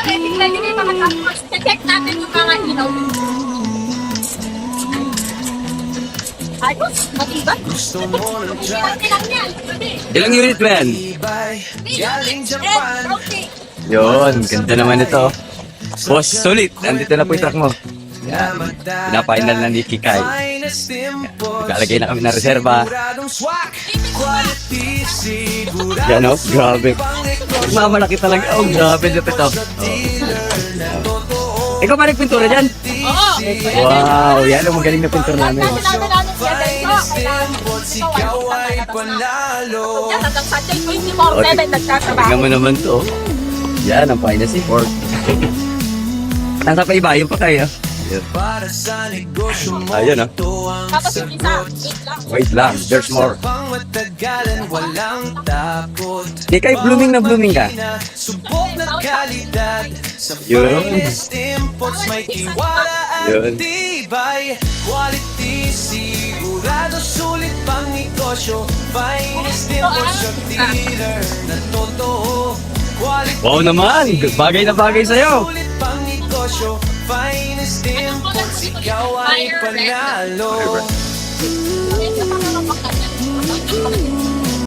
ready na yung mga tapos. Check natin yung mga ilaw. Ayos, matibay. Konti lang yan. Ilang unit ba yan? Okay. Yun, ganda naman ito. Boss, sulit. Andito na po yung truck mo. Yan. Pinapainal na ni Kikay. Kalagay na kami ng reserva. Yan o, grabe. Mamalaki talaga. Oh, grabe dito ito. Ikaw ba nagpintura dyan? Oo. Wow, yan ang magaling na pintura namin. Kailangan siya dito. Kailangan. Hanggang Sunday 24/7 nagtatrabaho. Tingnan mo naman to. Yan, ang finest import. Nasa pa iba, yung pa kayo. Ayun ah. Tapos yung isa, wait lang. Wait lang, there's more. Di kayo blooming na blooming ka. Yun. Yun. Quality, sigurado sulit pang negosyo. Finest imports sa dealer na totoo. Wow naman, bagay na bagay sa'yo. Sulit pang negosyo. Finest imports, ikaw ay panalo. Medyo pangalawang kanya.